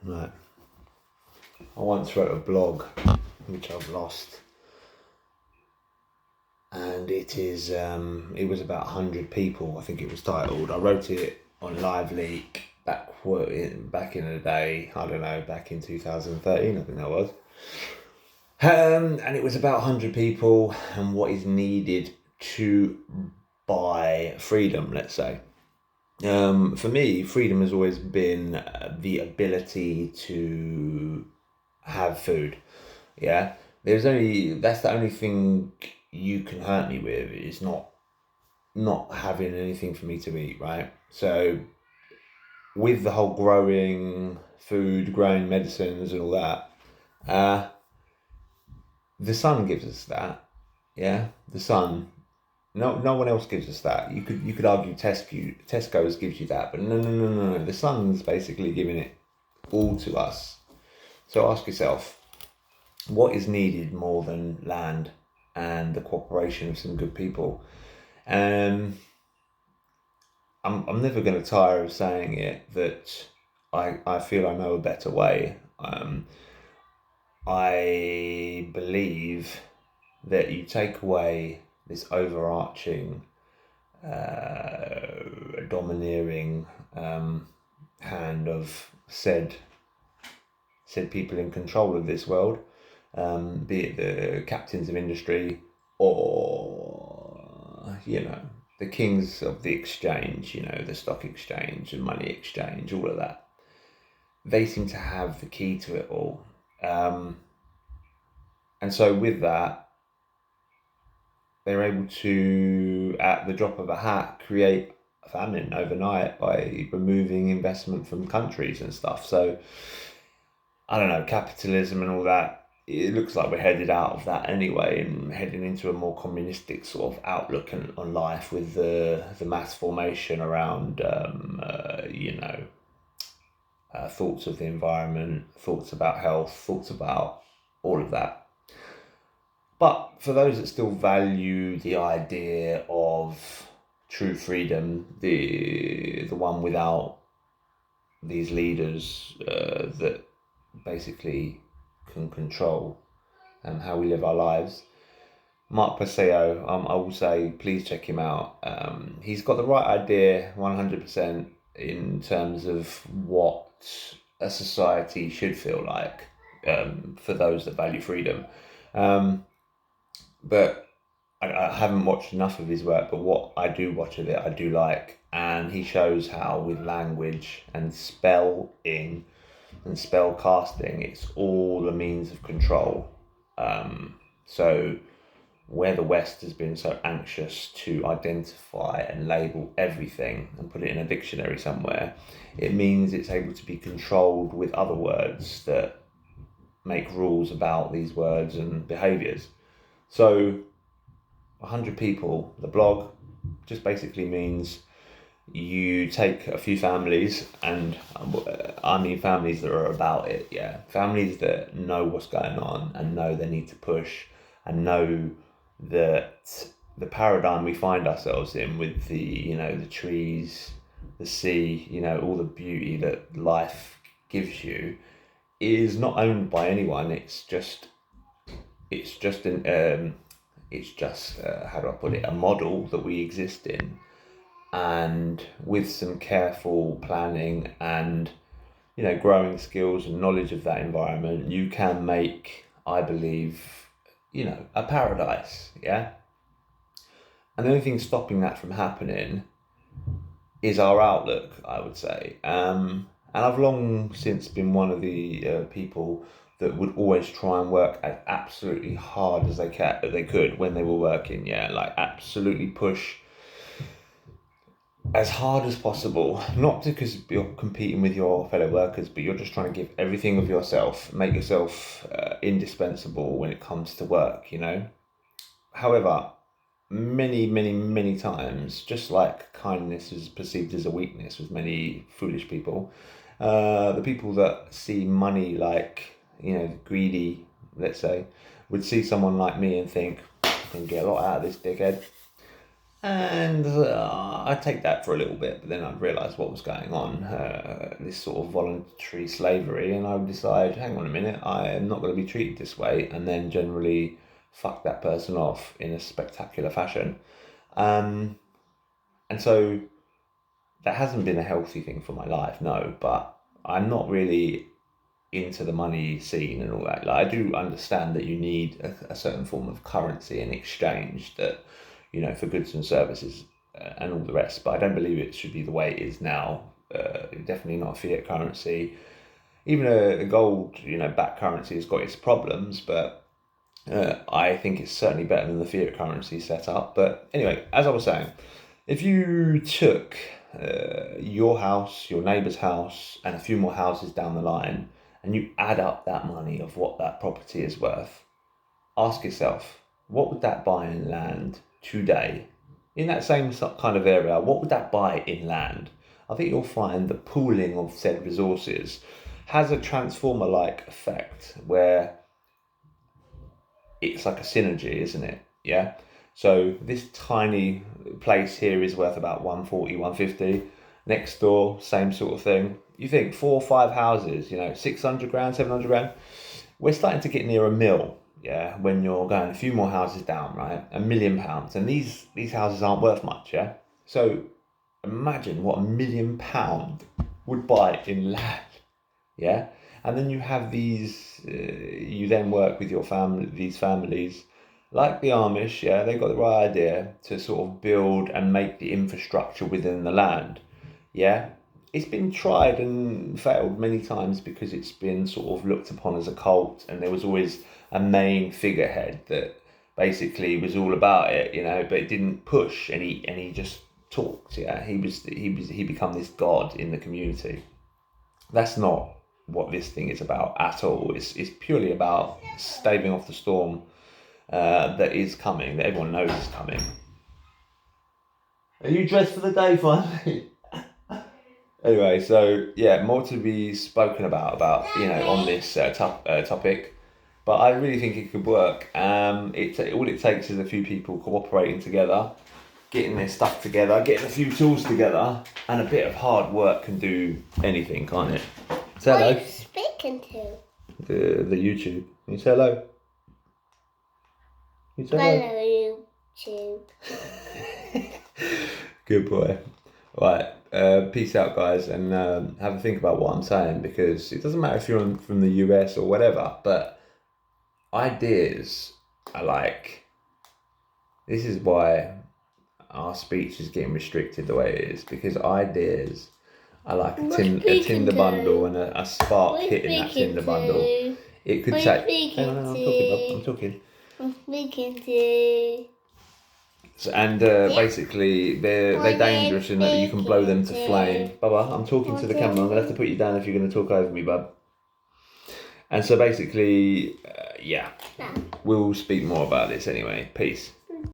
Right. I once wrote a blog, which I've lost, and it was about 100 people. I think it was titled. I wrote it on LiveLeak back in the day. I don't know, back in 2013. I think that was. And it was about 100 people and what is needed to buy freedom. Let's say. For me, freedom has always been the ability to have food. Yeah, that's the only thing you can hurt me with is not having anything for me to eat, right? So with the whole growing food, growing medicines and all that, uh, the sun gives us that. Yeah, the sun. No one else gives us that. You could argue Tesco's gives you that, but no. The sun's basically giving it all to us. So ask yourself, what is needed more than land and the cooperation of some good people? Um, I'm never going to tire of saying it that I feel I know a better way. I believe that you take away this overarching, domineering hand of said people in control of this world, be it the captains of industry or, the kings of the exchange, the stock exchange and money exchange, all of that. They seem to have the key to it all. And so with that, they're able to, at the drop of a hat, create a famine overnight by removing investment from countries and stuff. So I don't know, capitalism and all that, it looks like we're headed out of that anyway and heading into a more communistic sort of outlook on life with the mass formation around, thoughts of the environment, thoughts about health, thoughts about all of that. But for those that still value the idea of true freedom, the one without these leaders that basically can control how we live our lives. Mark Passeo, I will say, please check him out. He's got the right idea 100% in terms of what a society should feel like for those that value freedom. But I haven't watched enough of his work, but what I do watch of it, I do like. And he shows how with language and spelling and spell casting, it's all a means of control. So where the West has been so anxious to identify and label everything and put it in a dictionary somewhere, it means it's able to be controlled with other words that make rules about these words and behaviours. So 100 people, the blog just basically means you take a few families, and I mean families that are about it, yeah. Families that know what's going on and know they need to push and know that the paradigm we find ourselves in with the trees, the sea, all the beauty that life gives you is not owned by anyone. It's just how do I put it, a model that we exist in, and with some careful planning and growing skills and knowledge of that environment, you can make, I believe, a paradise. Yeah. And the only thing stopping that from happening is our outlook, I would say. And I've long since been one of the people that would always try and work as absolutely hard as they could when they were working. Yeah, like absolutely push as hard as possible, not because you're competing with your fellow workers, but you're just trying to give everything of yourself, make yourself indispensable when it comes to work. However, many times, just like kindness is perceived as a weakness with many foolish people, the people that see money like, greedy, let's say, would see someone like me and think, I can get a lot out of this dickhead. And I'd take that for a little bit, but then I'd realise what was going on, this sort of voluntary slavery, and I would decide, hang on a minute, I am not going to be treated this way, and then generally fuck that person off in a spectacular fashion. And so that hasn't been a healthy thing for my life, no, but I'm not really into the money scene and all that. Like, I do understand that you need a certain form of currency in exchange that, for goods and services and all the rest, but I don't believe it should be the way it is now. Definitely not a fiat currency. Even a gold, backed currency has got its problems, but I think it's certainly better than the fiat currency setup. But anyway, as I was saying, if you took your house, your neighbour's house, and a few more houses down the line, and you add up that money of what that property is worth, ask yourself, what would that buy in land today? In that same kind of area, what would that buy in land? I think you'll find the pooling of said resources has a transformer-like effect where it's like a synergy, isn't it? Yeah. So this tiny place here is worth about 140, 150. Next door, same sort of thing. You think 4 or 5 houses, 600 grand, 700 grand. We're starting to get near a mil, yeah, when you're going a few more houses down, right? £1 million. And these houses aren't worth much, yeah? So imagine what £1 million would buy in land, yeah? And then you have you then work with these families, like the Amish, yeah, they got the right idea to sort of build and make the infrastructure within the land, yeah? It's been tried and failed many times because it's been sort of looked upon as a cult, and there was always a main figurehead that basically was all about it, but it didn't push, and he just talked, yeah? He become this god in the community. That's not what this thing is about at all. It's purely about staving off the storm that is coming, that everyone knows is coming. Are you dressed for the day finally? Anyway, so yeah, more to be spoken about on this topic, but I really think it could work. All it takes is a few people cooperating together, getting their stuff together, getting a few tools together, and a bit of hard work can do anything, can't it? Say hello. What are you speaking to? The YouTube. Can you say hello? Can you say hello? Hello, YouTube. Good boy. Right, peace out, guys, and have a think about what I'm saying, because it doesn't matter if you're from the US or whatever, but ideas are like, this is why our speech is getting restricted the way it is, because ideas are like a Tinder bundle, and a spark hitting that Tinder bundle. It could take. Hang on, I'm talking. I'm speaking to. And basically, they're dangerous in that you can blow them to flame. Bubba, I'm talking to the camera. I'm gonna have to put you down if you're gonna talk over me, bub. And so basically, yeah, we'll speak more about this anyway. Peace.